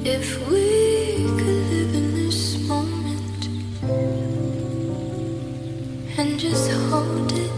If we could live in this moment and just hold it.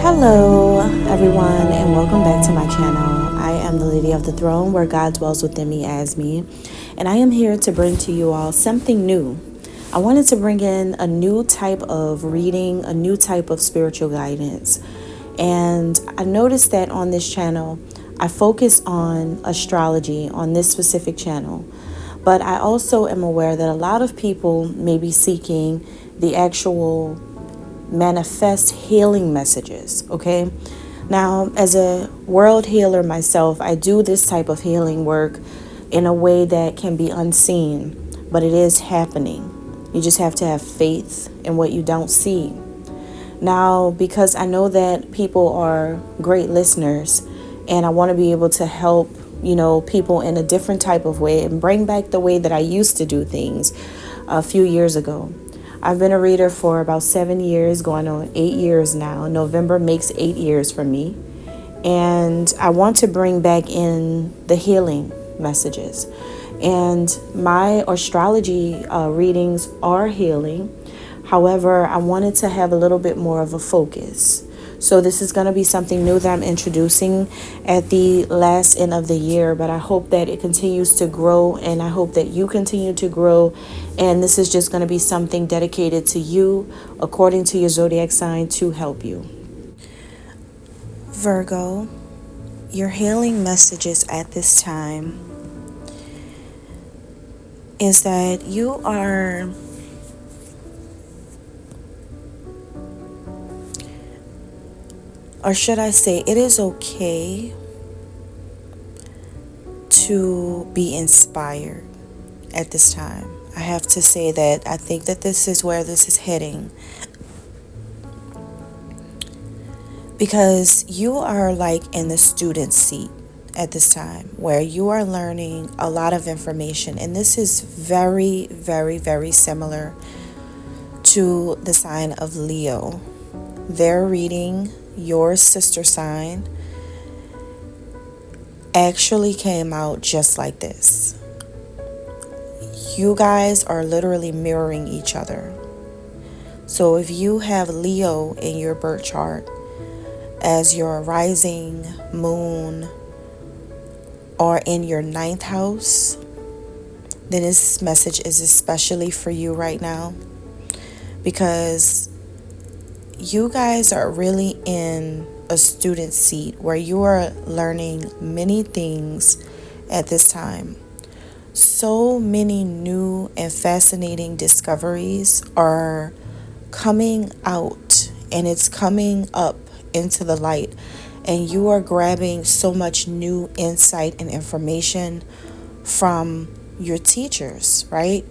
Hello everyone, and welcome back to my channel. I am the Lady of the Throne, where God dwells within me as me, and I am here to bring to you all something new. I wanted to bring in a new type of reading, a new type of spiritual guidance, and I noticed that on this channel I focus on astrology on this specific channel, but I also am aware that a lot of people may be seeking the actual manifest healing messages. Okay, now as a world healer myself, I do this type of healing work in a way that can be unseen, but it is happening. You just have to have faith in what you don't see. Now, because I know that people are great listeners, and I want to be able to help people in a different type of way and bring back the way that I used to do things a few years ago. I've been a reader for about 7 years, going on 8 years now. November makes 8 years for me. And I want to bring back in the healing messages. And my astrology readings are healing. However, I wanted to have a little bit more of a focus. So this is going to be something new that I'm introducing at the last end of the year, but I hope that it continues to grow, and I hope that you continue to grow. And this is just going to be something dedicated to you according to your zodiac sign to help you. Virgo, your healing messages at this time is that you are or should I say, it is okay to be inspired at this time. I have to say that I think that this is where this is heading, because you are like in the student seat at this time, where you are learning a lot of information, and this is very, very, very similar to the sign of Leo. They're reading your sister sign actually came out just like this. You guys are literally mirroring each other. So if you have Leo in your birth chart as your rising moon or in your 9th house, then this message is especially for you right now, because you guys are really in a student seat where you are learning many things at this time. So many new and fascinating discoveries are coming out, and it's coming up into the light, and you are grabbing so much new insight and information from your teachers, right?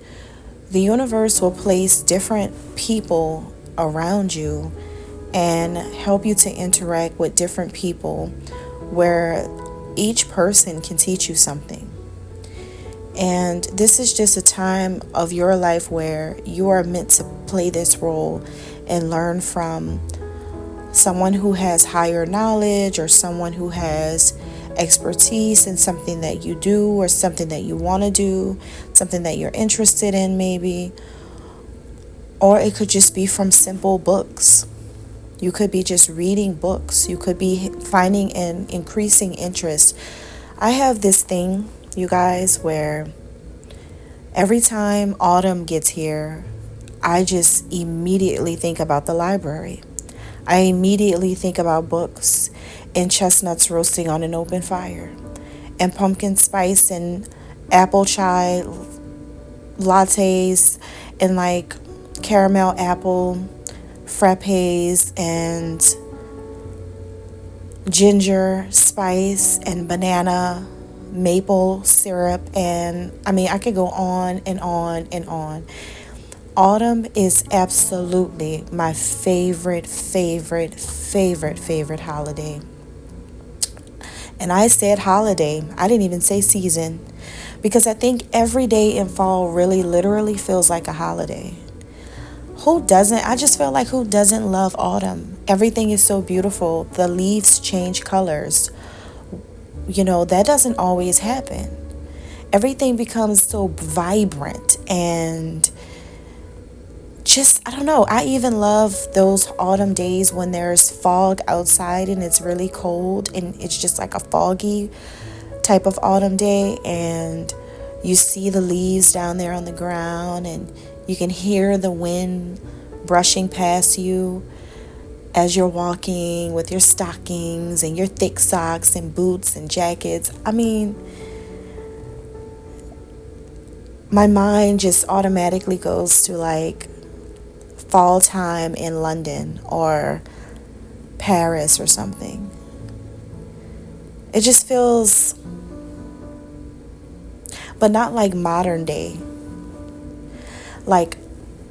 The universe will place different people around you and help you to interact with different people, where each person can teach you something. And this is just a time of your life where you are meant to play this role and learn from someone who has higher knowledge, or someone who has expertise in something that you do or something that you want to do, something that you're interested in maybe. Or it could just be from simple books. You could be just reading books. You could be finding an increasing interest. I have this thing, you guys, where every time autumn gets here, I just immediately think about the library. I immediately think about books and chestnuts roasting on an open fire and pumpkin spice and apple chai lattes and like caramel apple frappes and ginger spice and banana maple syrup. And I mean, I could go on and on and on. Autumn is absolutely my favorite holiday. And I said holiday, I didn't even say season, because I think every day in fall really literally feels like a holiday. Who doesn't? I just feel like who doesn't love autumn? Everything is so beautiful. The leaves change colors. You know, that doesn't always happen. Everything becomes so vibrant and just, I don't know. I even love those autumn days when there's fog outside and it's really cold and it's just like a foggy type of autumn day, and you see the leaves down there on the ground and you can hear the wind brushing past you as you're walking with your stockings and your thick socks and boots and jackets. I mean, my mind just automatically goes to like fall time in London or Paris or something. It just feels, but not like modern day, like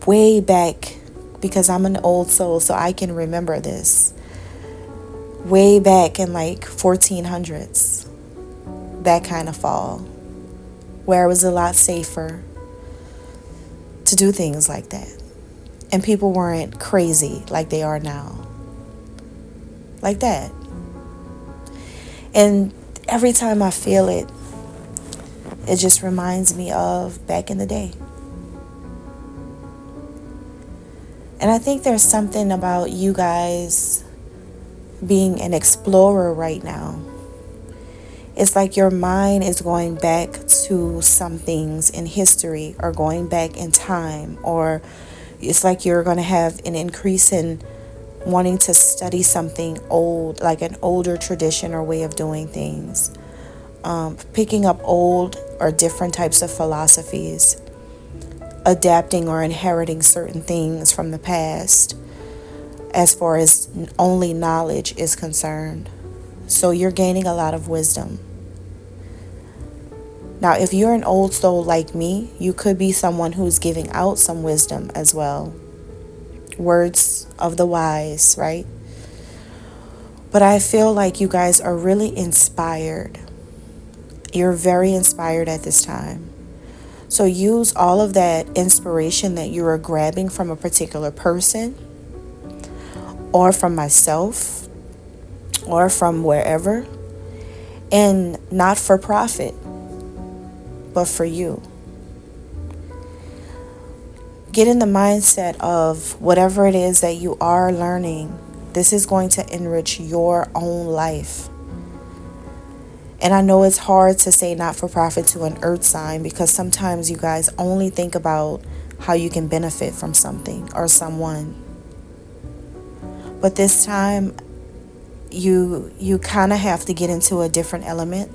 way back, because I'm an old soul, so I can remember this. Way back in like 1400s, that kind of fall, where it was a lot safer to do things like that. And people weren't crazy like they are now. Like that. And every time I feel it, it just reminds me of back in the day. And I think there's something about you guys being an explorer right now. It's like your mind is going back to some things in history or going back in time, or it's like you're going to have an increase in wanting to study something old, like an older tradition or way of doing things. Picking up old or different types of philosophies. Adapting or inheriting certain things from the past as far as only knowledge is concerned. So you're gaining a lot of wisdom. Now, if you're an old soul like me, you could be someone who's giving out some wisdom as well. Words of the wise, right? But I feel like you guys are really inspired. You're very inspired at this time. So use all of that inspiration that you are grabbing from a particular person or from myself or from wherever, and not for profit, but for you. Get in the mindset of whatever it is that you are learning, this is going to enrich your own life. And I know it's hard to say not for profit to an earth sign, because sometimes you guys only think about how you can benefit from something or someone. But this time, you kind of have to get into a different element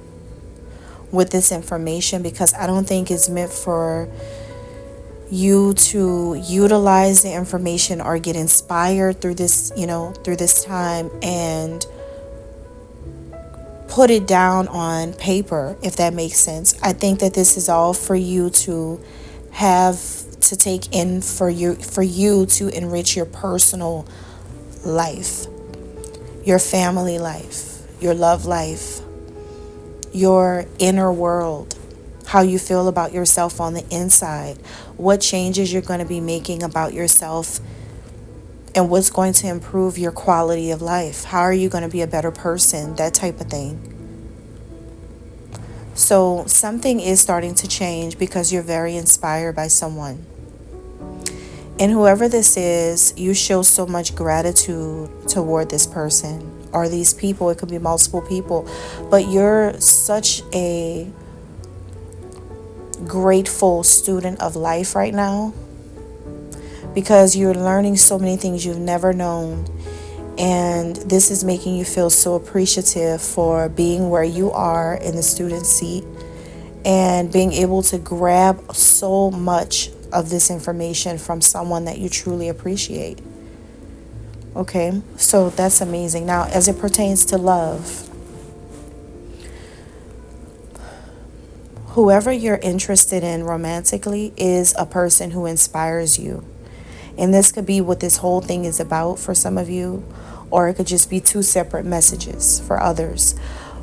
with this information, because I don't think it's meant for you to utilize the information or get inspired through this, through this time and put it down on paper, if that makes sense. I think that this is all for you to have to take in, for you to enrich your personal life, your family life, your love life, your inner world, how you feel about yourself on the inside, what changes you're going to be making about yourself, and what's going to improve your quality of life. How are you going to be a better person? That type of thing. So something is starting to change because you're very inspired by someone. And whoever this is, you show so much gratitude toward this person or these people. It could be multiple people, but you're such a grateful student of life right now because you're learning so many things you've never known. And this is making you feel so appreciative for being where you are in the student seat and being able to grab so much of this information from someone that you truly appreciate. Okay, so that's amazing. Now, as it pertains to love, whoever you're interested in romantically is a person who inspires you. And this could be what this whole thing is about for some of you, or it could just be two separate messages for others.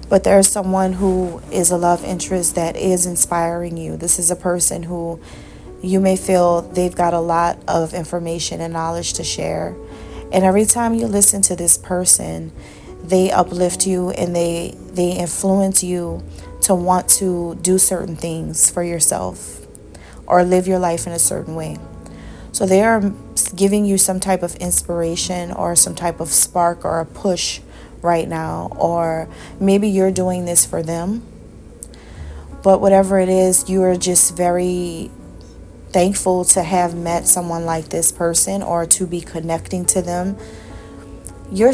But there's someone who is a love interest that is inspiring you. This is a person who you may feel they've got a lot of information and knowledge to share. And every time you listen to this person, they uplift you and they influence you to want to do certain things for yourself or live your life in a certain way. So they are giving you some type of inspiration or some type of spark or a push right now. Or maybe you're doing this for them. But whatever it is, you are just very thankful to have met someone like this person or to be connecting to them. Your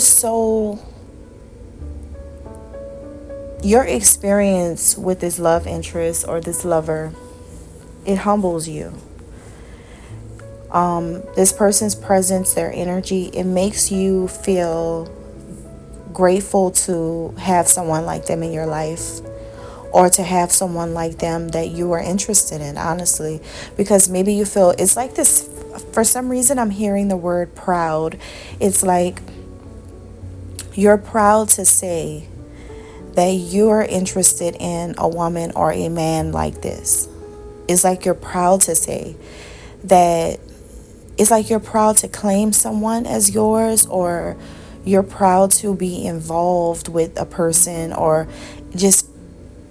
experience with this love interest or this lover, it humbles you. This person's presence, their energy, it makes you feel grateful to have someone like them in your life, or to have someone like them that you are interested in, honestly, because maybe you feel it's like this. For some reason, I'm hearing the word proud. It's like you're proud to say that you're interested in a woman or a man like this. It's like you're proud to say that. It's like you're proud to claim someone as yours, or you're proud to be involved with a person, or just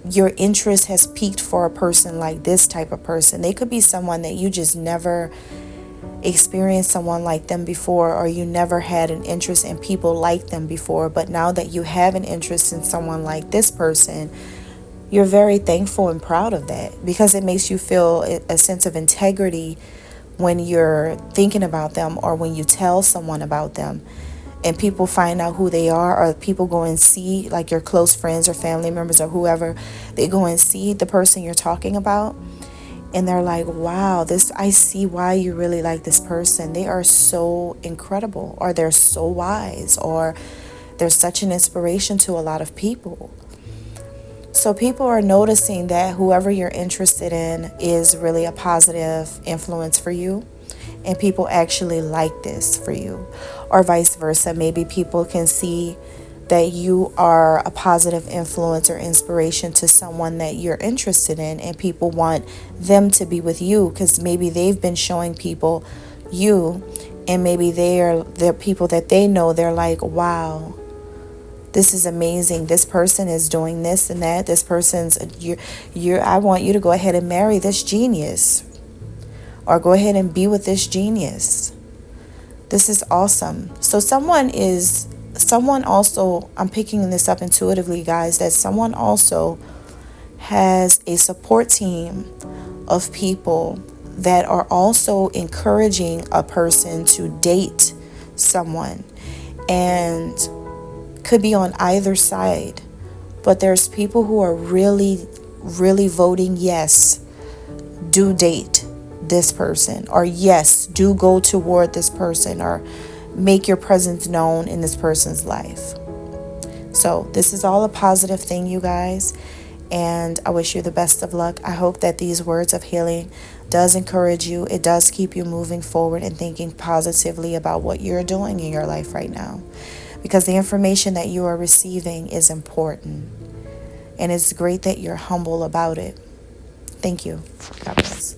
your interest has peaked for a person like this type of person. They could be someone that you just never experienced someone like them before, or you never had an interest in people like them before. But now that you have an interest in someone like this person, you're very thankful and proud of that, because it makes you feel a sense of integrity when you're thinking about them, or when you tell someone about them and people find out who they are, or people go and see, like your close friends or family members or whoever, they go and see the person you're talking about and they're like, wow, I see why you really like this person. They are so incredible, or they're so wise, or they're such an inspiration to a lot of people. So people are noticing that whoever you're interested in is really a positive influence for you, and people actually like this for you, or vice versa. Maybe people can see that you are a positive influence or inspiration to someone that you're interested in, and people want them to be with you because maybe they've been showing people you, and maybe they're people that they know. They're like, wow, this is amazing. This person is doing this and that. This person's I want you to go ahead and marry this genius, or go ahead and be with this genius. This is awesome. So someone also, I'm picking this up intuitively, guys, that someone also has a support team of people that are also encouraging a person to date someone, and could be on either side. But there's people who are really, really voting yes, do date this person, or yes, do go toward this person, or make your presence known in this person's life. So this is all a positive thing, you guys, and I wish you the best of luck. I hope that these words of healing does encourage you. It does keep you moving forward and thinking positively about what you're doing in your life right now, because the information that you are receiving is important, and it's great that you're humble about it. Thank you. God bless.